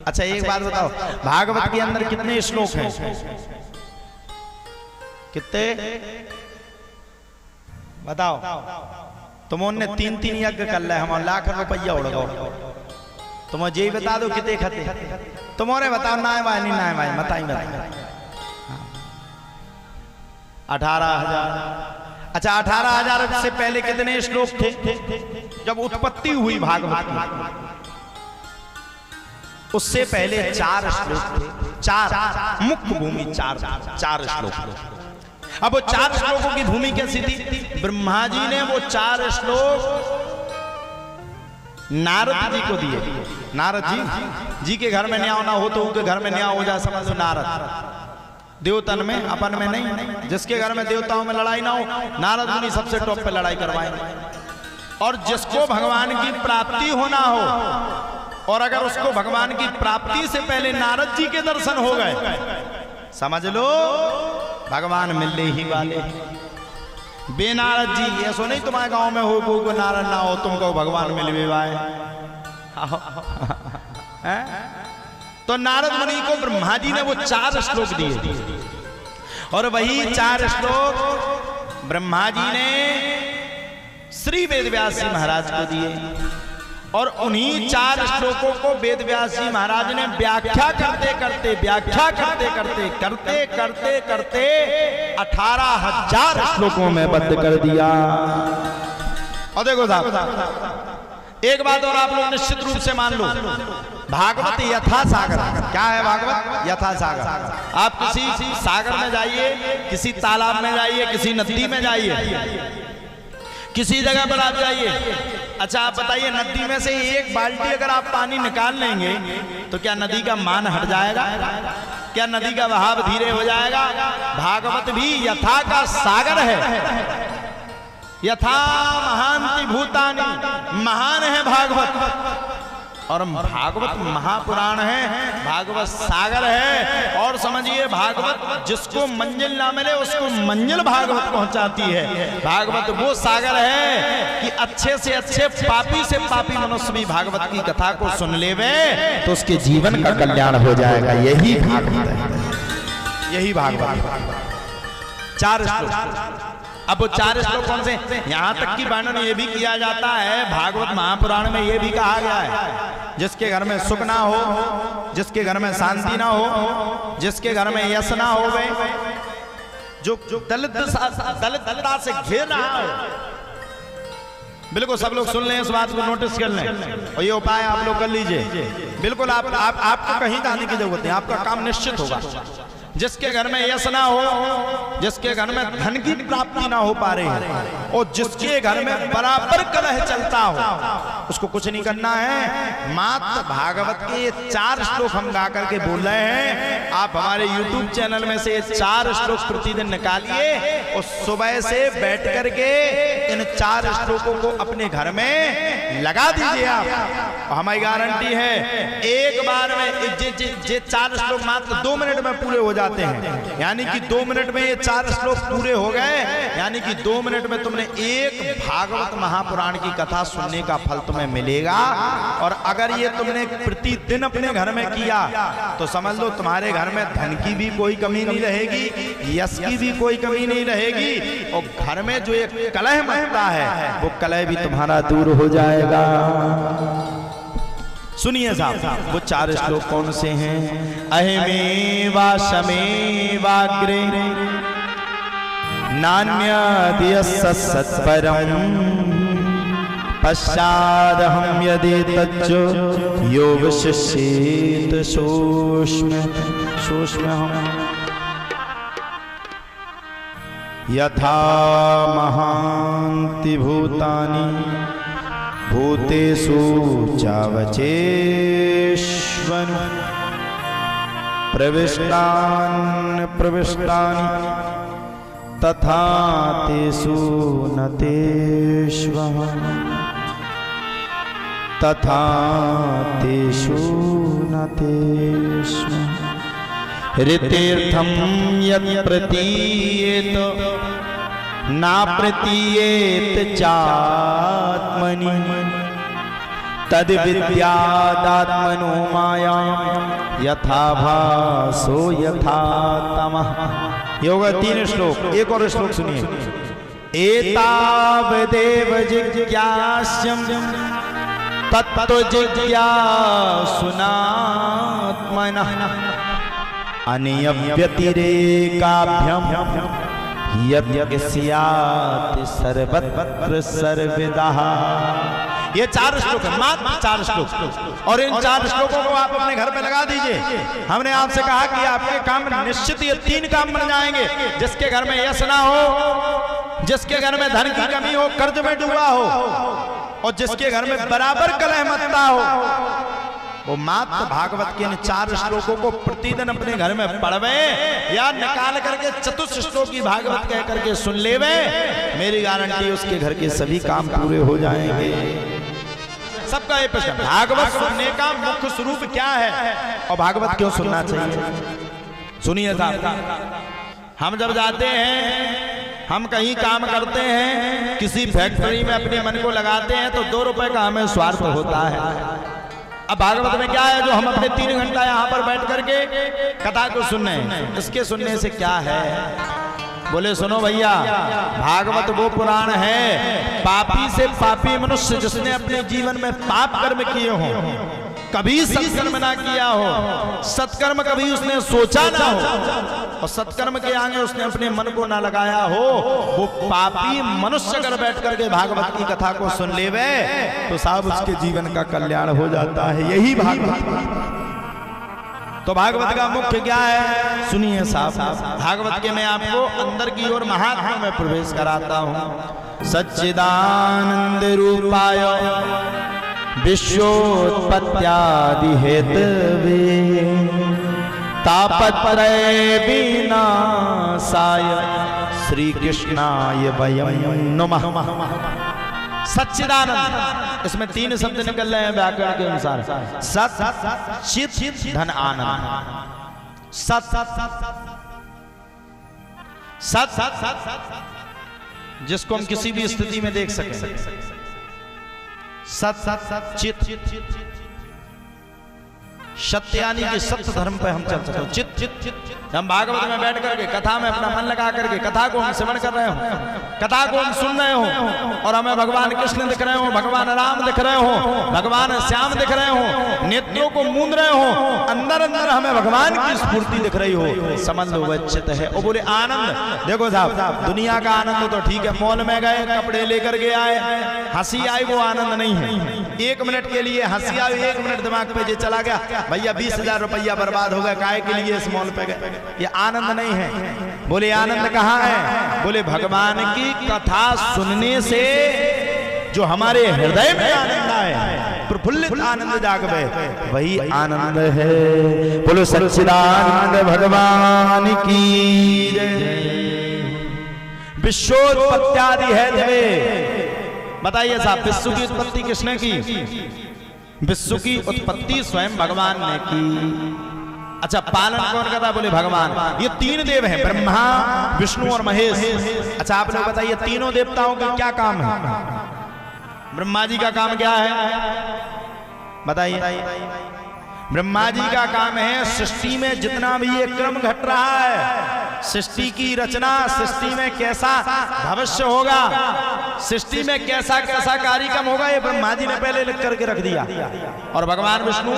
अच्छा एक बात बताओ, भागवत के अंदर कितने श्लोक हैं? कितने बताओ? तुमने 3-3 यज्ञ कर ले, हम लाख रुपया उड़ गो। तुम यही बता दो कितने खते, तुम्हारे बताओ ना भाई नहीं ना भाई बताई बताई। 18,000। अच्छा 18,000 से पहले कितने श्लोक थे जब उत्पत्ति हुई भागवत की? उससे पहले 4 श्लोक थे, 4 मुख्य भूमि, 4 श्लोक। अब वो 4 श्लोकों की भूमि कैसी थी? ब्रह्मा जी ने वो 4 श्लोक नारद जी को दिए। नारद जी के घर में न्याय ना हो तो उनके घर में न्याय हो जाए, समझ लो। नारद देवतन में, अपन में नहीं। जिसके घर में देवताओं में लड़ाई ना हो, नारद मुनि सबसे टॉप पे लड़ाई करवाएंगे। और जिसको भगवान की प्राप्ति होना हो, और अगर उसको भगवान की प्राप्ति से पहले नारद जी के दर्शन हो गए, समझ लो भगवान मिलने ही वाले। बेनारद जी ऐसो नहीं तुम्हारे गांव में हो को नारद ना हो तुमको भगवान मिल भी वाए। तो नारद मुनि को ब्रह्मा जी ने वो 4 श्लोक दिए, और वही 4 श्लोक ब्रह्मा जी ने श्री वेदव्यास जी महाराज को दिए। और उन्हीं 4 श्लोकों को वेदव्यास जी महाराज ने व्याख्या करते करते 18,000 श्लोकों में बद्ध कर दिया। और देखो साहब एक बात और आप लोग निश्चित रूप से मान लो, भागवत यथा सागर। क्या है भागवत? यथा सागर। आप किसी सागर में जाइए, किसी तालाब में जाइए, किसी नदी में जाइए, किसी जगह पर आप जाइए। अच्छा आप बताइए, नदी में से एक बाल्टी अगर आप पानी निकाल लेंगे तो क्या नदी का मान हट जाएगा? क्या नदी का बहाव धीरे हो जाएगा? भागवत भी यथा का सागर है। यथा महांति भूतानि, महान है भागवत। और भागवत महापुराण है, भागवत सागर है। और समझिए भागवत जिसको मंजिल ना मिले उसको मंजिल भागवत पहुंचाती है। भागवत वो सागर है कि अच्छे से अच्छे पापी से पापी मनुष्य भी भागवत की कथा को सुन लेवे तो उसके जीवन का कल्याण हो जाएगा। यही भागवत है, यही भागवत। 4 श्लोक। अब वो 4 श्लोक कौन से? यहाँ तक की वर्णन ये भी किया जाता है, भागवत महापुराण में ये भी कहा गया है, जिसके घर में सुख ना हो, जिसके घर में शांति ना हो, जिसके घर में यश ना हो, जो दलितता से घेर रहा हो, बिल्कुल सब लोग सुन लें, इस बात को नोटिस कर लें और ये उपाय आप लोग कर लीजिए। बिल्कुल आपको कहीं जाने की जरूरत नहीं, आपका काम निश्चित होगा। जिसके घर में यश ना हो, जिसके घर में धन की प्राप्ति ना हो पा रही है, और जिसके घर में बराबर कलह चलता हो, उसको कुछ नहीं करना है। मात्र भागवत के ये 4 श्लोक हम गा करके बोल रहे हैं। आप हमारे YouTube चैनल में से ये 4 श्लोक प्रतिदिन निकालिए और सुबह से बैठ करके इन 4 श्लोकों को अपने घर में लगा दीजिए आप। हमारी गारंटी है एक बार में ये 4 श्लोक मात्र 2 मिनट में पूरे हो जाते हैं। यानी कि 2 मिनट में ये 4 श्लोक पूरे हो गए, यानी कि 2 मिनट में तुमने एक भागवत महापुराण की कथा सुनने का फल तुम्हें मिलेगा। और अगर ये तुमने प्रतिदिन अपने घर में किया तो समझ लो तुम्हारे घर में धन की भी कोई कमी नहीं रहेगी, यश की भी कोई कमी नहीं रहेगी, और घर में जो एक कलह मचता है वो कलह भी तुम्हारा दूर हो जाएगा। सुनिए साहब वो 4 श्लोक कौन से हैं? अहिमेवा शमेवाग्रे नान्यदियस्य सत्परम् पश्चादहं यदि तच्च यो विशिष्येत सूक्ष्मम् यथा महान्ति भूतानि भूतेषु चावचेष्वनु प्रविष्टानि तथा तेषु न तेष्वहम् तथा तेषु न तेष्वहम् ऋतेर्थं यत् प्रतीयेत ना प्रतीयेत चात्मनि तद विद्यादात्मनो माया यथा भासो यथा तमः। ये होगा 3 श्लोक। एक और श्लोक सुनिए। एतावदेव जिज्ञास्यम् तत्त्व जिज्ञासुनात्मनः अन्यव्यतिरेकाभ्यम् यत् स्यात् सर्वत्र सर्वदा। ये 4 श्लोक है, मात्र 4 श्लोक। और इन 4 श्लोकों को आप अपने घर पे लगा दीजिए। हमने आपसे कहा कि आपके काम निश्चित ये 3 काम बन जाएंगे। जिसके घर में यश ना हो, जिसके घर में धन की कमी हो, कर्ज में डूबा हो, और जिसके घर में बराबर कलह मचता हो, वो मात्र भागवत के इन 4 श्लोकों को प्रतिदिन अपने घर में पढ़वे या निकाल करके चतुर्थ श्लोक की भागवत कह करके सुन लेवे। मेरी गारंटी उसके घर के सभी काम पूरे हो जाएंगे। सबका ये प्रश्न, भागवत सुनने का मुख्य स्वरूप क्या है और भागवत क्यों सुनना चाहिए? सुनिए साहब, हम जब जाते हैं, हम कहीं काम करते हैं, किसी फैक्ट्री में अपने मन को लगाते हैं तो 2 रुपए का हमें स्वार्थ होता है। अब भागवत में क्या है जो हम अपने 3 घंटा यहाँ पर बैठ करके कथा को सुनने, इसके सुनने से क्या है? बोले सुनो भैया, भागवत वो पुराण है, पापी से पापी मनुष्य जिसने अपने जीवन में पाप कर्म किए हों, कभी सत्कर्म ना किया हो, सत्कर्म कभी उसने सोचा ना हो, और सत्कर्म के आगे उसने अपने मन को ना लगाया हो, वो पापी मनुष्य अगर बैठ करके भागवत की कथा को सुन लेवे तो साहब उसके जीवन का कल्याण हो जाता है। यही भागवत। तो भागवत का मुख्य क्या है? सुनिए साहब, भागवत के मैं आपको अंदर की ओर महात्मा में प्रवेश कराता हूं। सच्चिदानंद रूपाय विश्वोत्पत्त्यादि हेतवे तापत्रय विनाशाय श्री कृष्णाय वयं नमः। सच्चिदानंद, इसमें 3 शब्द निकल रहे हैं व्याकरण के अनुसार। सत, चित, धन, आनंद। सत, सत जिसको हम किसी भी स्थिति में देख सकें। सत, चित, सत्य यानी कि सत्य धर्म पे हम चल सकते। चित, हम भागवत में बैठ करके कथा में अपना मन लगा करके कथा को हम श्रवण कर रहे हो, कथा को हम सुन रहे हो, और हमें भगवान कृष्ण दिख रहे हो, भगवान राम दिख रहे हो, भगवान श्याम दिख रहे हो, नेत्रों को मूंद रहे हो, अंदर अंदर हमें भगवान की स्फूर्ति दिख रही हो, समझ लो वह चित है। और बोले आनंद, देखो साहब, दुनिया का आनंद तो ठीक है, मॉल में गए, कपड़े लेकर के आए, हंसी आई, वो आनंद नहीं है। 1 मिनट के लिए हंसी आई, 1 मिनट दिमाग पे जे चला गया, भैया 20,000 रुपया बर्बाद हो गया, काहे के लिए इस मॉल पे गए, ये आनंद नहीं है। बोले आनंद कहाँ है? बोले भगवान की कथा सुनने से जो हमारे हृदय में आनंद आए, प्रफुल्लित आनंद जागवे, वही आनंद है। बोलो सच्चिदानंद भगवान की जय। विश्वोत्पत्त्यादि हेतवे, बताइए साहब, विश्व की उत्पत्ति किसने की? विश्व की उत्पत्ति स्वयं भगवान ने की। अच्छा, पालन कौन करता? बोले भगवान। ये 3 देव हैं, ब्रह्मा, विष्णु और महेश। अच्छा, आप लोग बताइए, तीनों देवताओं का क्या काम है? ब्रह्मा जी का काम क्या है बताइए? ब्रह्मा जी का काम है सृष्टि में जितना भी ये क्रम घट रहा है, सृष्टि की रचना, सृष्टि में कैसा भविष्य होगा, सृष्टि में कैसा कैसा कार्यक्रम होगा, ये ब्रह्मा जी ने पहले लिख करके रख दिया। और भगवान विष्णु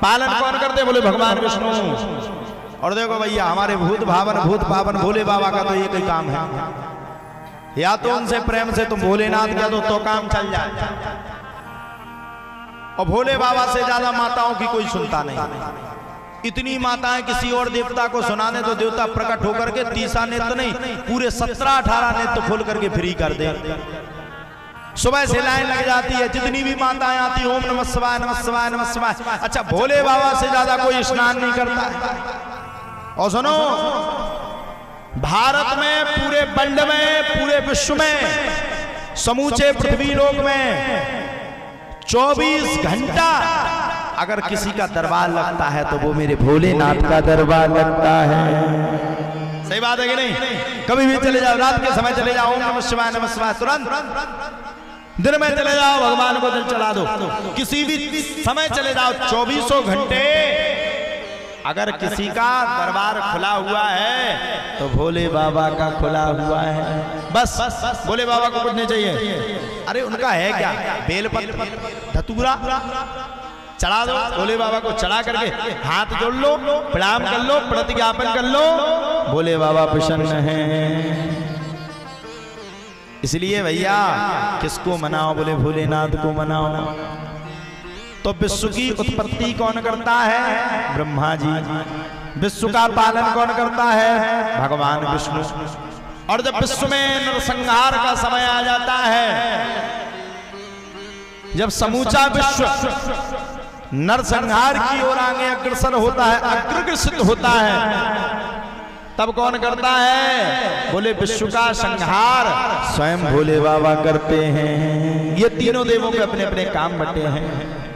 पालन कौन करते? बोले भगवान विष्णु। और देखो भैया, हमारे भूत पावन भोले बाबा का तो एक ही काम है, या तो उनसे प्रेम से तुम भोलेनाथ कह दो तो काम चल जाए, और भोले बाबा से ज्यादा माताओं की कोई सुनता नहीं। इतनी माताएं किसी और देवता को सुना दे तो देवता प्रकट होकर के 30 नेत्र नहीं, पूरे 17-18 नेत्र खोल करके फ्री कर दे। सुबह से लाइन लग जाती है, जितनी भी माताएं आती, ओम नमः शिवाय नमः शिवाय नमः शिवाय। अच्छा, भोले बाबा से ज्यादा कोई स्नान नहीं करता है। और सुनो, भारत में, पूरे बंड में, पूरे विश्व में, समूचे पृथ्वी लोक में 24 घंटा अगर किसी का दरबार लगता है तो वो मेरे भोलेनाथ का दरबार लगता है। सही बात है कि नहीं? कभी भी चले जाओ, रात के समय चले जाओ, ओम नमः शिवाय तुरंत दिन में चले जाओ, भगवान को जल चढ़ा दो, किसी भी समय चले जाओ, 24 घंटे अगर किसी का दरबार खुला हुआ है तो भोले बाबा का खुला हुआ है। बस भोले बाबा को कुछ नहीं चाहिए। अरे उनका है क्या, बेलपत्र धतूरा चढ़ा दो, भोले बाबा को चढ़ा करके हाथ जोड़ लो, प्रणाम कर लो, प्रतिज्ञापन कर लो, भोले बाबा प्रसन्न हैं। इसलिए भैया किसको मनाओ, बोले भोलेनाथ को मनाओ। तो विश्व की उत्पत्ति कौन करता है, ब्रह्मा जी। विश्व का पालन कौन करता है, भगवान विष्णु। और जब विश्व में नरसंहार का समय आ जाता है, जब समूचा विश्व नरसंहार की ओर आगे अग्रसर होता है, अग्रसर होता है, तब कौन करता है, बोले विश्व का संहार स्वयं भोले बाबा करते हैं। ये तीनों देवों के अपने अपने काम बटे हैं।